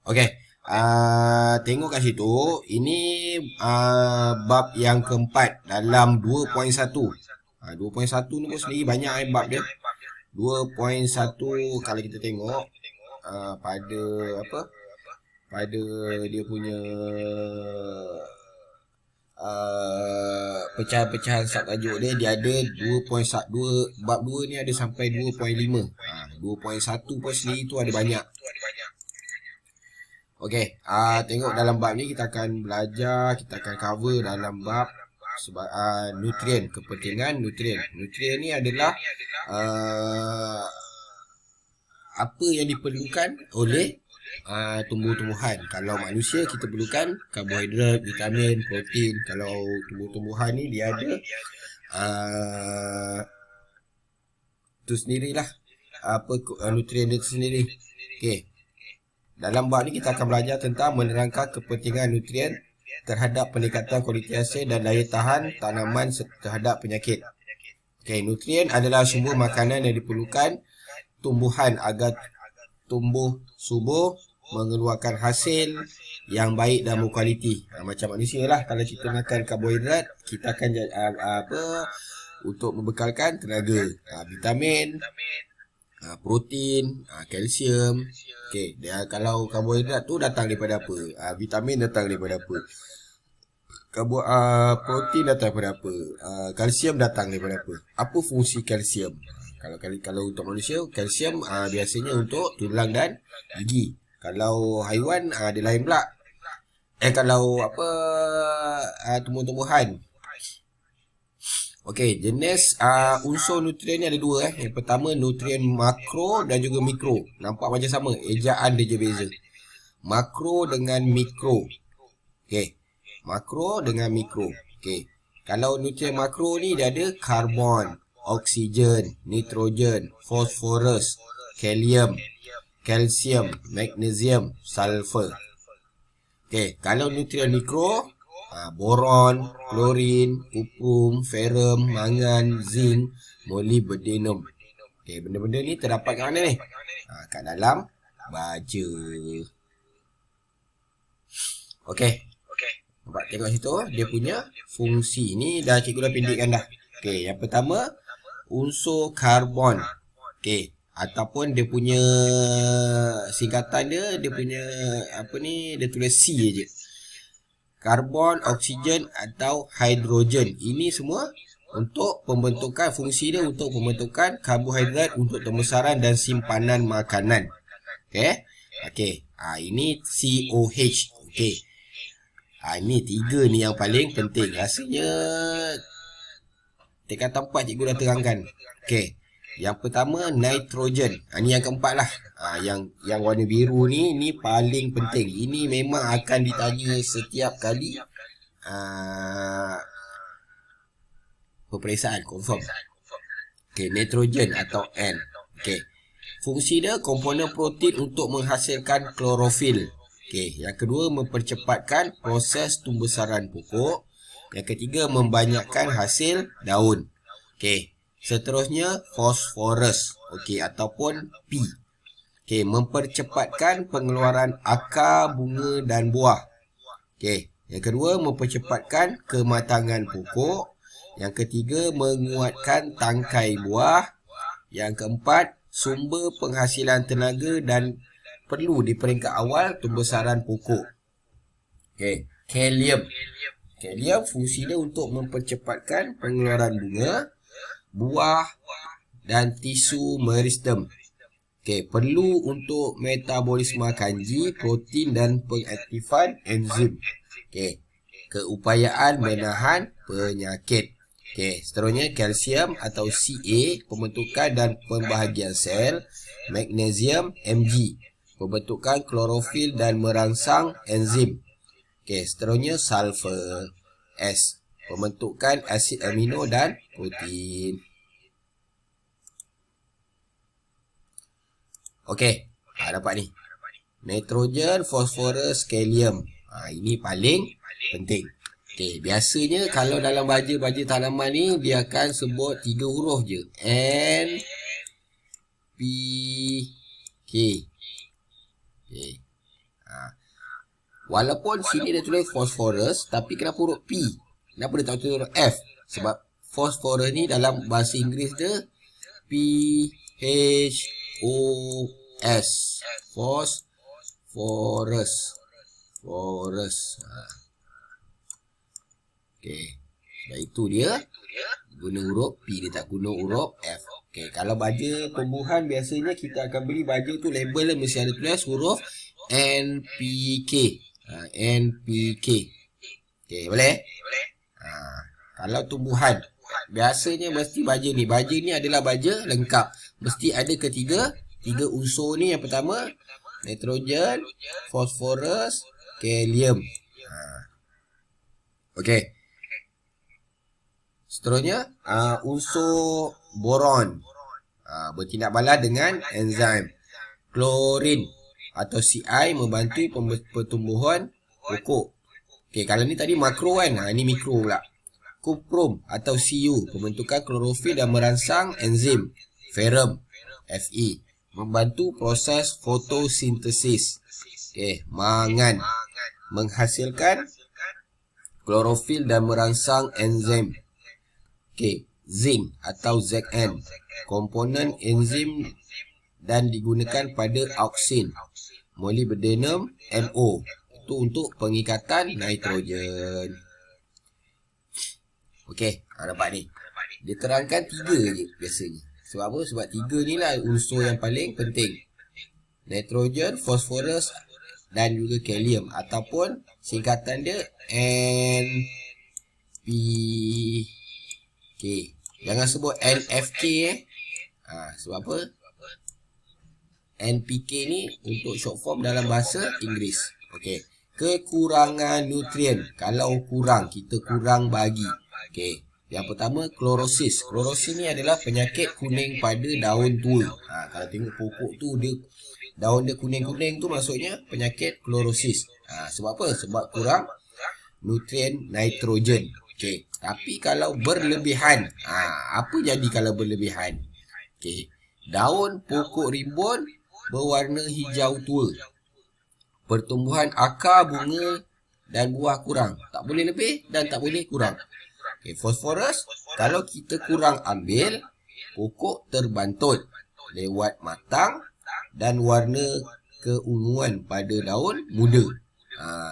Okey. Tengok kat situ. Ini bab yang keempat dalam 2.1. 2.1 ni pun sendiri banyak bab dia. 2.1 kalau kita tengok pada apa? Pada dia punya pecahan-pecahan subtajuk dia ada 2.1 bab 2 ni ada sampai 2.5. 2.1 pun sendiri tu ada banyak. Okey, tengok dalam bab ni kita akan belajar, kita akan cover dalam bab sebab nutrien, kepentingan nutrien. Nutrien ni adalah apa yang diperlukan oleh tumbuh-tumbuhan. Kalau manusia kita perlukan karbohidrat, vitamin, protein. Kalau tumbuh-tumbuhan ni dia ada tu sendirilah apa nutrien dia sendiri. Okey. Dalam bab ni kita akan belajar tentang menerangkan kepentingan nutrien terhadap peningkatan kualiti hasil dan daya tahan tanaman terhadap penyakit. Okey, nutrien adalah sumber makanan yang diperlukan tumbuhan agar tumbuh subur, mengeluarkan hasil yang baik dan berkualiti. Macam manusia lah, kalau kita makan karbohidrat, kita akan untuk membekalkan tenaga. Vitamin, protein, kalsium. Okey, kalau karbohidrat tu datang daripada apa? Vitamin datang daripada apa? Protein datang daripada apa? Kalsium datang daripada apa? Apa fungsi kalsium? Kalau untuk manusia, kalsium biasanya untuk tulang dan gigi. Kalau haiwan dia lain pula. Kalau tumbuh-tumbuhan. Okey, jenis unsur nutrien ni ada dua. Yang pertama nutrien makro dan juga mikro. Nampak macam sama, ejaan dia je beza. Makro dengan mikro. Okey, makro dengan mikro. Okey, kalau nutrien makro ni dia ada karbon, oksigen, nitrogen, fosforus, kalium, kalsium, magnesium, sulfur. Okey, kalau nutrien mikro, boron, klorin, kuprum, ferrum, mangan, zinc, molybdenum. Okey, benda-benda ni terdapat kat mana ni? Kat dalam baja. Okey. Nampak tengok situ dia punya fungsi. Ni dah cikgu dah pendekkan dah. Okey, yang pertama unsur karbon. Okey, ataupun dia punya singkatan dia punya dia tulis C je. Karbon, oksigen atau hidrogen. Ini semua untuk pembentukan, fungsi dia untuk pembentukan karbohidrat untuk pembesaran dan simpanan makanan. Okey. Ini COH. Okey. Ini tiga ni yang paling penting. Rasanya tingkatan 4 cikgu dah terangkan. Okey. Yang pertama nitrogen. Ni yang keempat lah. Yang warna biru ni paling penting. Ini memang akan ditanya setiap kali peperiksaan confirm. Okey, nitrogen atau N. Okey. Fungsi dia komponen protein untuk menghasilkan klorofil. Okey, yang kedua mempercepatkan proses pembesaran pokok. Yang ketiga membanyakkan hasil daun. Okey, seterusnya fosforus. Okey, ataupun P. Okey, mempercepatkan pengeluaran akar, bunga dan buah. Okey, yang kedua mempercepatkan kematangan pokok. Yang ketiga menguatkan tangkai buah. Yang keempat sumber penghasilan tenaga dan perlu di peringkat awal pembesaran pokok. Okey, kalium. Kalium fungsi dia untuk mempercepatkan pengeluaran bunga, buah dan tisu meristem. Okey, perlu untuk metabolisme kanji, protein dan pengaktifan enzim. Okey, keupayaan menahan penyakit. Okey, seterusnya kalsium atau Ca, pembentukan dan pembahagian sel. Magnesium Mg, pembentukan klorofil dan merangsang enzim. Okey, seterusnya sulfur S, pembentukan asid amino dan protein. Okey, dapat ni. Nitrogen, fosforus, kalium. Ini paling penting. Okey, biasanya kalau dalam baja-baja tanaman ni dia akan sebut 3 huruf je. N P K. Okey. Walaupun sini dia tulis phosphorus, tapi kenapa huruf P? Kenapa dia tak tulis huruf F? Sebab phosphorus ni dalam bahasa Inggeris dia P-H-O-S. Phosphorus. Okey. Sebab itu dia guna huruf P, dia tak guna huruf F. Okey, kalau baja tumbuhan biasanya kita akan beli baja tu label mesti ada tulis huruf NPK. NPK. Okey, boleh? Kalau tumbuhan biasanya mesti baja ni. Baja ni adalah baja lengkap. Mesti ada tiga unsur ni. Yang pertama nitrogen, fosforus, kalium. Okey. Seterusnya unsur boron. Bertindak balas dengan enzim. Klorin atau CI membantu pertumbuhan pokok. Okey, kalau ni tadi makro kan, ni mikro pula. Kuprum atau Cu, pembentukan klorofil dan merangsang enzim. Ferrum, Fe, membantu proses fotosintesis. Okey, mangan, menghasilkan klorofil dan merangsang enzim. Okey, zinc atau Zn, komponen enzim dan digunakan pada auksin. Molybdenum, Mo, itu untuk pengikatan nitrogen. Okey, nampak ni. Dia terangkan 3 je biasanya. Sebab apa? Sebab 3 ni lah unsur yang paling penting. Nitrogen, fosforus dan juga kalium. Ataupun singkatan dia NPK. Jangan sebut NFK sebab apa? NPK ni untuk short form dalam bahasa Inggeris. Okey. Kekurangan nutrien. Kalau kurang, kita kurang bagi. Okey. Yang pertama, klorosis. Klorosis ni adalah penyakit kuning pada daun tua. Kalau tengok pokok tu, daun dia kuning-kuning tu maksudnya penyakit klorosis. Sebab apa? Sebab kurang nutrien nitrogen. Okey. Tapi kalau berlebihan, apa jadi kalau berlebihan? Okey. Daun pokok rimbun berwarna hijau tua. Pertumbuhan akar, bunga dan buah kurang. Tak boleh lebih dan tak boleh kurang. Okay, fosforus, kalau kita kurang ambil, pokok terbantut lewat matang dan warna keunguan pada daun muda.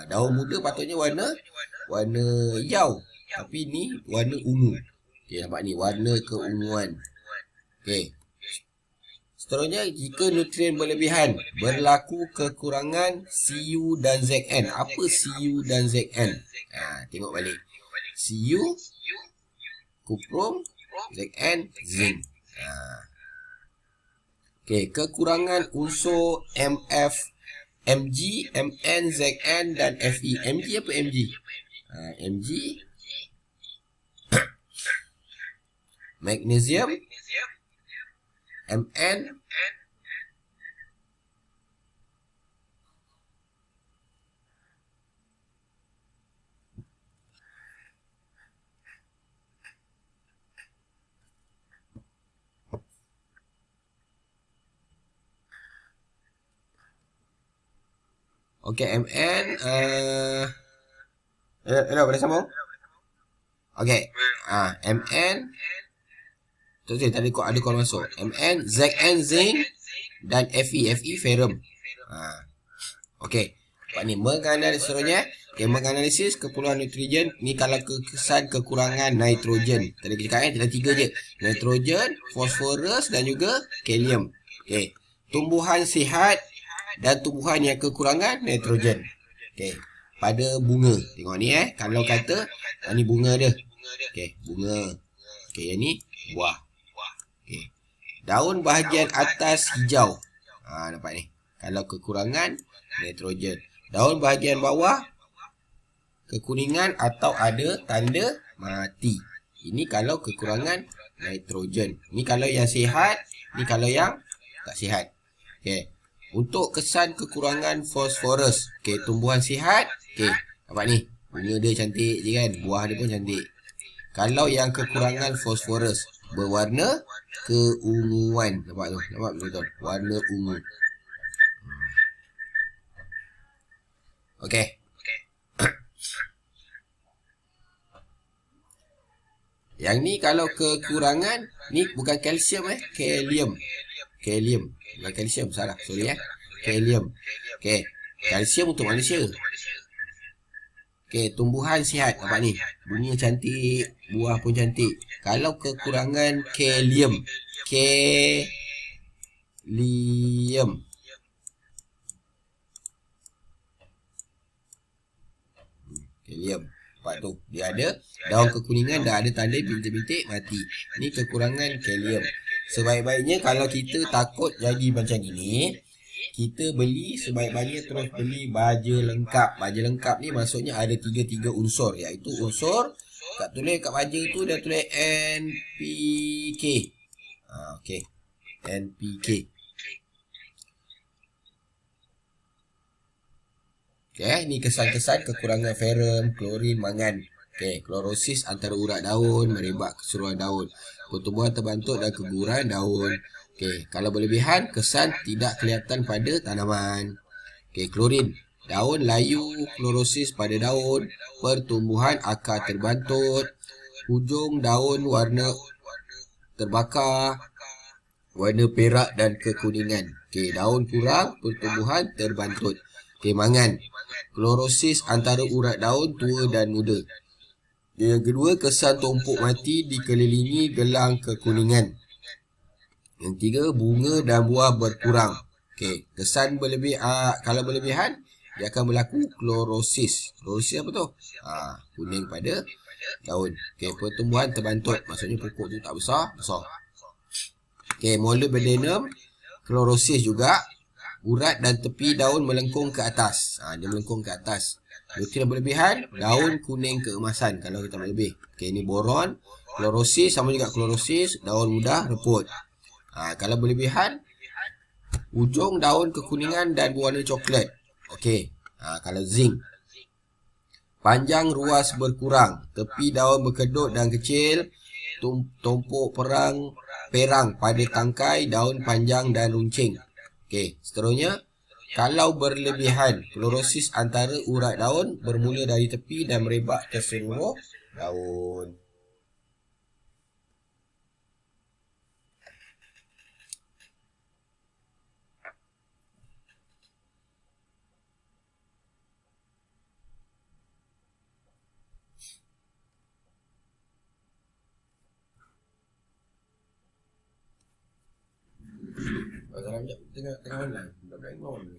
Daun muda patutnya warna hijau. Tapi ni warna ungu. Okay, nampak ni, warna keunguan. Okay. Seterusnya, jika nutrien berlebihan, berlaku kekurangan Cu dan Zn. Apa Cu dan Zn? Tengok balik. Cu, kuprum, Zn, zinc. Okey, kekurangan unsur Mf, Mg, Mn, Zn dan Fe. Mg apa Mg? Mg, magnesium, Mn, okey, Mn, hello, boleh sambung? Okey, Mn, tadi ada call masuk. Mn, Zn, zinc dan Fe, ferrum. Okey, Pak ni menganalisis seterusnya. Okay, menganalisis keperluan nitrogen ni kalau kesan kekurangan nitrogen. Tadi kita cakap ada 3 je. Nitrogen, fosforus dan juga kalium. Okey, tumbuhan sihat dan tumbuhan yang kekurangan nitrogen. Okey, pada bunga. Tengok ni kalau kata ni bunga dia. Okey, bunga. Okey, yang ni buah. Okay. Daun bahagian atas hijau. Nampak ni. Kalau kekurangan nitrogen. Daun bahagian bawah kekuningan atau ada tanda mati. Ini kalau kekurangan nitrogen. Ini kalau yang sihat, ini kalau yang tak sihat. Okey. Untuk kesan kekurangan fosforus. Okey, tumbuhan sihat. Okey, nampak ni. Bunga dia cantik je kan. Buah dia pun cantik. Kalau yang kekurangan fosforus, berwarna keunguan. Nampak tu? Nampak betul? Warna ungu. Okey. Yang ni kalau kekurangan, ni bukan kalsium kalium. Kalium. Bukan kalsium, salah. Sorry Kalium. Okey. Kalsium untuk manusia. Okey, tumbuhan sihat. Nampak ni. Bunga cantik, buah pun cantik. Kalau kekurangan kalium. Kalium. Kalium. Nampak tu. Dia ada daun kekuningan, dah ada tanda bintik-bintik mati. Ni kekurangan kalium. Sebaik-baiknya kalau kita takut jadi macam gini, kita beli sebaik-baiknya terus beli baja lengkap. Baja lengkap ni maksudnya ada tiga unsur, iaitu unsur kat tulis kat baja tu dia tulis NPK. Okey. NPK. Okey, ni kesan-kesan kekurangan ferrum, klorin, mangan. Okey, klorosis antara urat daun, merebak keseluruhan daun, pertumbuhan terbantuk dan keguguran daun. Okey, kalau berlebihan, kesan tidak kelihatan pada tanaman. Okey, klorin, daun layu, klorosis pada daun, pertumbuhan akar terbantut, hujung daun warna terbakar, warna perak dan kekuningan. Okey, daun kurang, pertumbuhan terbantut. Okey, mangan, klorosis antara urat daun tua dan muda. Yang kedua, kesan tumpuk mati dikelilingi gelang kekuningan. Yang tiga, bunga dan buah berkurang. Okey, kesan kalau berlebihan, dia akan berlaku klorosis. Klorosis apa tu? Kuning pada daun. Okey, pertumbuhan terbantut, maksudnya pokok tu tak besar. Okey, molybdenum, klorosis juga. Urat dan tepi daun melengkung ke atas. Dia melengkung ke atas. Nutrien berlebihan, daun kuning keemasan kalau kita berlebih. Okey, ini boron, klorosis, sama juga klorosis, daun mudah reput. Kalau berlebihan, ujung daun kekuningan dan berwarna coklat. Okey, kalau zinc, panjang ruas berkurang, tepi daun berkedut dan kecil, tumpuk perang pada tangkai, daun panjang dan runcing. Okey, seterusnya, kalau berlebihan, klorosis antara urat daun bermula dari tepi dan merebak ke seluruh daun. Tengah mana? Budak-budak ingon ni.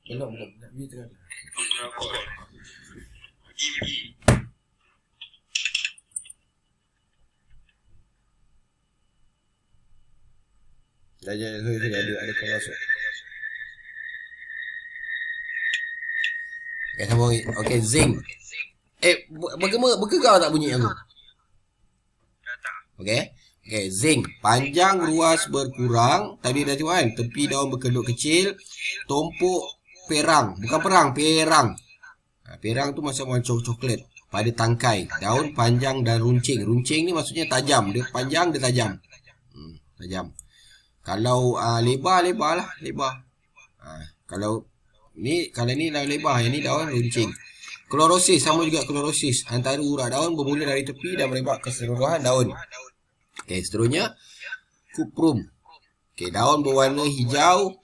Belum. Dia tengah. Ada kau masuk. Okay, sambung lagi. Okay, zinc. Bergegar tak bunyi aku? Okay, zinc. Panjang ruas berkurang. Tadi dah tengok kan? Tepi daun berkedut kecil. Tumpuk perang. Bukan perang, perang. Perang tu macam warna coklat. Pada tangkai. Daun panjang dan runcing. Runcing ni maksudnya tajam. Dia panjang, dia tajam. Tajam. Kalau lebar lah. Lebar. Kalau ni dah lebar. Yang ni daun runcing. Klorosis, sama juga klorosis. Antara urat daun bermula dari tepi dan merebak keseluruhan daun. Okey, seterusnya kuprum. Okey, daun berwarna hijau.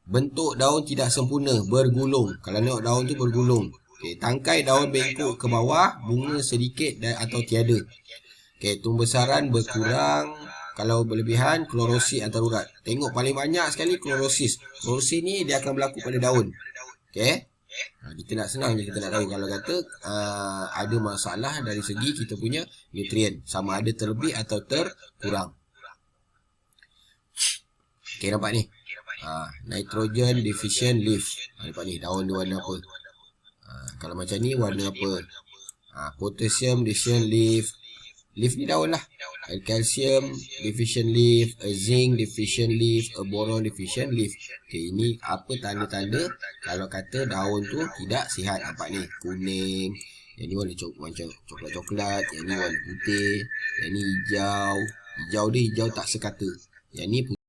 Bentuk daun tidak sempurna, bergulung. Kalau tengok daun tu bergulung. Okey, tangkai daun bengkok ke bawah, bunga sedikit dan atau tiada. Okey, tumbesaran berkurang. Kalau berlebihan, klorosis antara urat. Tengok paling banyak sekali klorosis. Klorosis ni dia akan berlaku pada daun. Okey. Kita nak senang je, kita nak tahu kalau kata ada masalah dari segi kita punya nutrien, sama ada terlebih atau terkurang. Okey, nampak ni. Nitrogen deficient leaf. Nampak ni, daun dia warna apa? Kalau macam ni warna apa? Potassium deficient leaf. Leaf ni daun lah. Calcium deficient leaf, a zinc deficient leaf, a boron deficient leaf. Okay, ini apa tanda-tanda kalau kata daun tu tidak sihat. Nampak ni, kuning. Yang ni warna coklat-coklat. Yang ni warna putih. Yang ni hijau. Hijau dia hijau tak sekata. Yang ni putih.